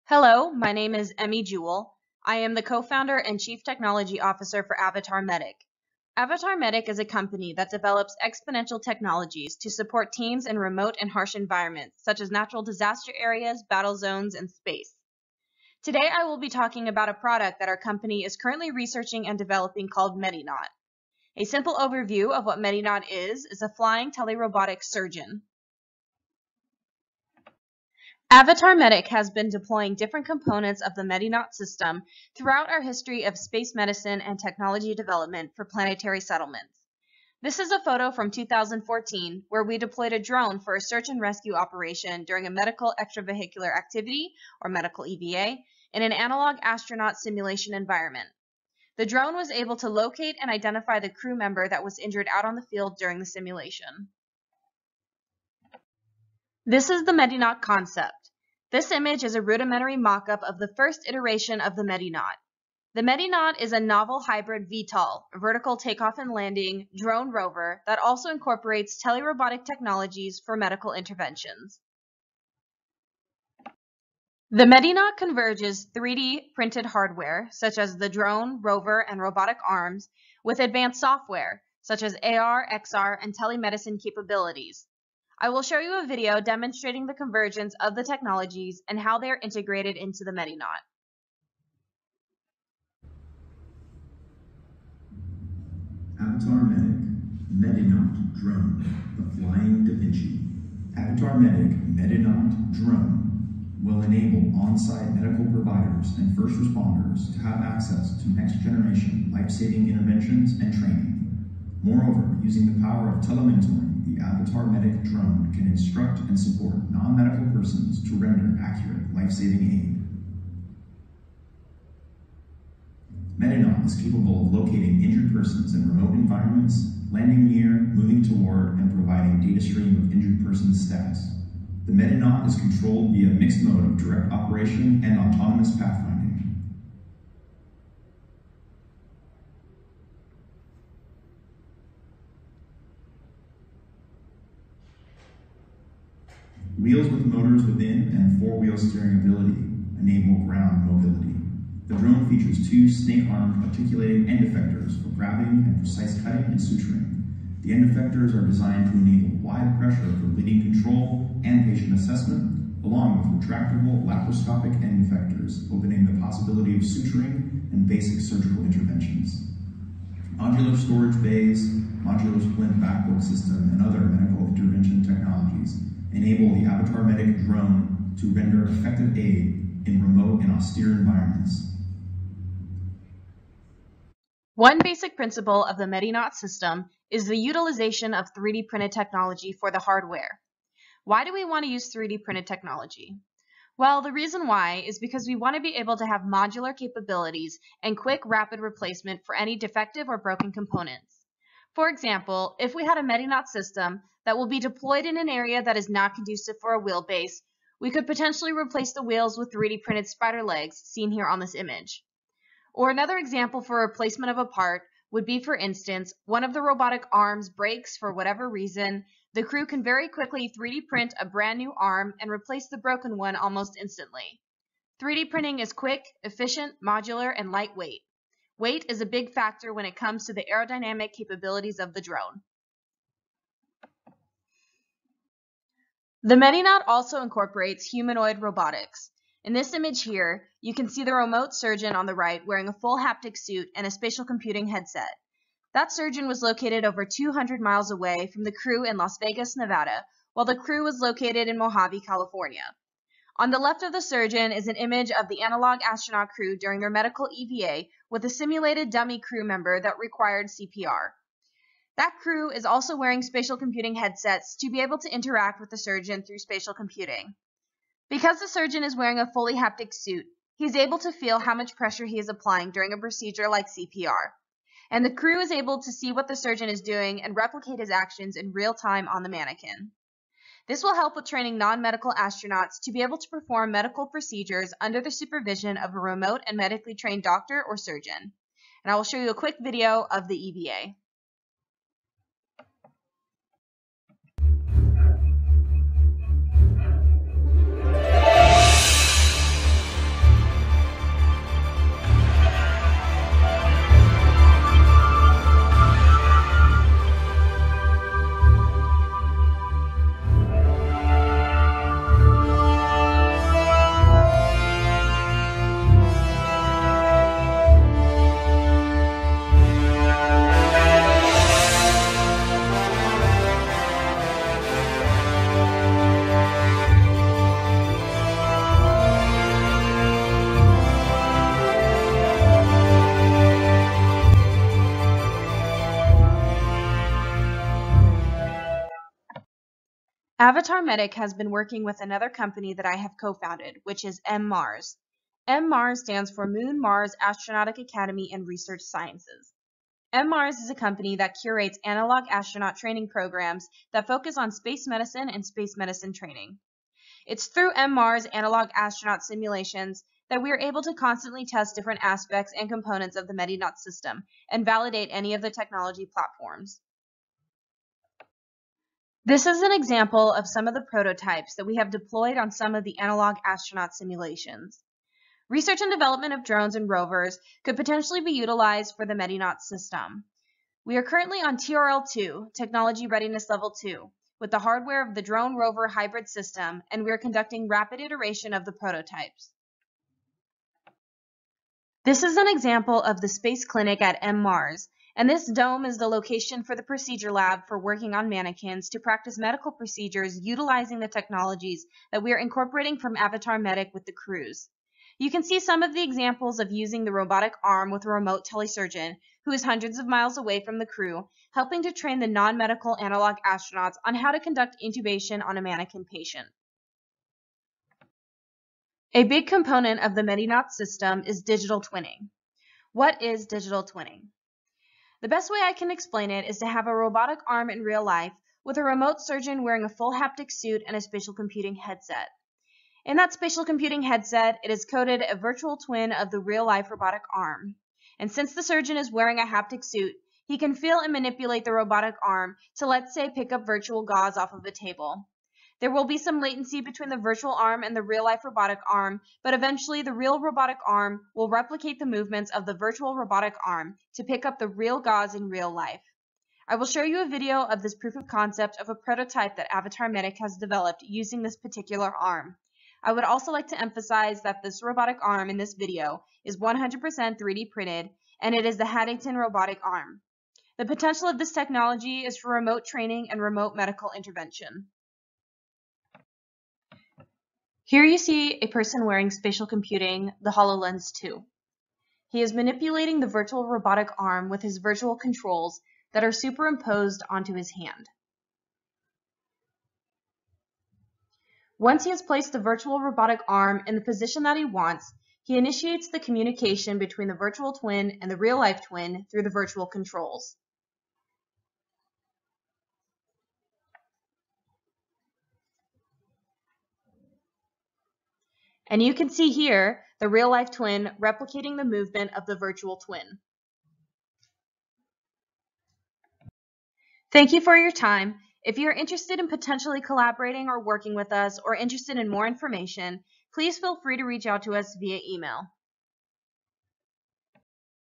Hello, my name is Emmy Jewell. I am the co-founder and chief technology officer for AvatarMEDIC. AvatarMEDIC is a company that develops exponential technologies to support teams in remote and harsh environments, such as natural disaster areas, battle zones, and space. Today, I will be talking about a product that our company is currently researching and developing called MediNAUT. A simple overview of what MediNAUT is a flying telerobotic surgeon. AvatarMEDIC has been deploying different components of the MediNAUT system throughout our history of space medicine and technology development for planetary settlements. This is a photo from 2014 where we deployed a drone for a search and rescue operation during a medical extravehicular activity, or medical EVA, in an analog astronaut simulation environment. The drone was able to locate and identify the crew member that was injured out on the field during the simulation. This is the MediNAUT concept. This image is a rudimentary mock-up of the first iteration of the MediNAUT. The MediNAUT is a novel hybrid VTOL, a vertical takeoff and landing, drone rover that also incorporates telerobotic technologies for medical interventions. The MediNAUT converges 3D printed hardware, such as the drone, rover, and robotic arms, with advanced software, such as AR, XR, and telemedicine capabilities. I will show you a video demonstrating the convergence of the technologies and how they are integrated into the MediNAUT. AvatarMEDIC MediNAUT drone, the flying Da Vinci. AvatarMEDIC MediNAUT drone will enable on-site medical providers and first responders to have access to next-generation life-saving interventions and training. Moreover, using the power of telementoring, the AvatarMEDIC drone can instruct and support non-medical persons to render accurate life-saving aid. MediNAUT is capable of locating injured persons in remote environments, landing near, moving toward, and providing data stream of injured person's status. The MediNAUT is controlled via mixed mode of direct operation and autonomous pathfinding. Wheels with motors within and four-wheel steering ability enable ground mobility. The drone features two snake-armed articulating end effectors for grabbing and precise cutting and suturing. The end effectors are designed to enable wide pressure for bleeding control and patient assessment, along with retractable laparoscopic end effectors, opening the possibility of suturing and basic surgical interventions. Modular storage bays, modular splint backboard system, and other medical intervention technologies enable the AvatarMEDIC drone to render effective aid in remote and austere environments. One basic principle of the MediNAUT system is the utilization of 3D printed technology for the hardware. Why do we want to use 3D printed technology? Well, the reason why is because we want to be able to have modular capabilities and quick, rapid replacement for any defective or broken components. For example, if we had a MediNAUT system that will be deployed in an area that is not conducive for a wheelbase, we could potentially replace the wheels with 3D printed spider legs seen here on this image. Or another example for replacement of a part would be, for instance, one of the robotic arms breaks for whatever reason. The crew can very quickly 3D print a brand new arm and replace the broken one almost instantly. 3D printing is quick, efficient, modular, and lightweight. Weight is a big factor when it comes to the aerodynamic capabilities of the drone. The MediNAUT also incorporates humanoid robotics. In this image here, you can see the remote surgeon on the right wearing a full haptic suit and a spatial computing headset. That surgeon was located over 200 miles away from the crew in Las Vegas, Nevada, while the crew was located in Mojave, California. On the left of the surgeon is an image of the analog astronaut crew during their medical EVA with a simulated dummy crew member that required CPR. That crew is also wearing spatial computing headsets to be able to interact with the surgeon through spatial computing. Because the surgeon is wearing a fully haptic suit, he's able to feel how much pressure he is applying during a procedure like CPR. And the crew is able to see what the surgeon is doing and replicate his actions in real time on the mannequin. This will help with training non-medical astronauts to be able to perform medical procedures under the supervision of a remote and medically trained doctor or surgeon. And I will show you a quick video of the EVA. AvatarMEDIC has been working with another company that I have co-founded, which is MMARS. MMARS stands for Moon Mars Astronautic Academy and Research Sciences. MMARS is a company that curates analog astronaut training programs that focus on space medicine and space medicine training. It's through MMARS analog astronaut simulations that we are able to constantly test different aspects and components of the MediNAUT system and validate any of the technology platforms. This is an example of some of the prototypes that we have deployed on some of the analog astronaut simulations. Research and development of drones and rovers could potentially be utilized for the MediNAUT system. We are currently on TRL2, Technology Readiness Level 2, with the hardware of the drone-rover hybrid system, and we are conducting rapid iteration of the prototypes. This is an example of the Space Clinic at MMARS, and this dome is the location for the procedure lab for working on mannequins to practice medical procedures utilizing the technologies that we are incorporating from AvatarMEDIC with the crews. You can see some of the examples of using the robotic arm with a remote telesurgeon who is hundreds of miles away from the crew, helping to train the non-medical analog astronauts on how to conduct intubation on a mannequin patient. A big component of the MediNAUT system is digital twinning. What is digital twinning? The best way I can explain it is to have a robotic arm in real life with a remote surgeon wearing a full haptic suit and a spatial computing headset. In that spatial computing headset, it is coded a virtual twin of the real-life robotic arm. And since the surgeon is wearing a haptic suit, he can feel and manipulate the robotic arm to, let's say, pick up virtual gauze off of a table. There will be some latency between the virtual arm and the real-life robotic arm, but eventually the real robotic arm will replicate the movements of the virtual robotic arm to pick up the real gauze in real life. I will show you a video of this proof of concept of a prototype that AvatarMEDIC has developed using this particular arm. I would also like to emphasize that this robotic arm in this video is 100% 3D printed, and it is the Haddington robotic arm. The potential of this technology is for remote training and remote medical intervention. Here you see a person wearing spatial computing, the HoloLens 2. He is manipulating the virtual robotic arm with his virtual controls that are superimposed onto his hand. Once he has placed the virtual robotic arm in the position that he wants, he initiates the communication between the virtual twin and the real-life twin through the virtual controls. And you can see here the real-life twin replicating the movement of the virtual twin. Thank you for your time. If you're interested in potentially collaborating or working with us or interested in more information, please feel free to reach out to us via email.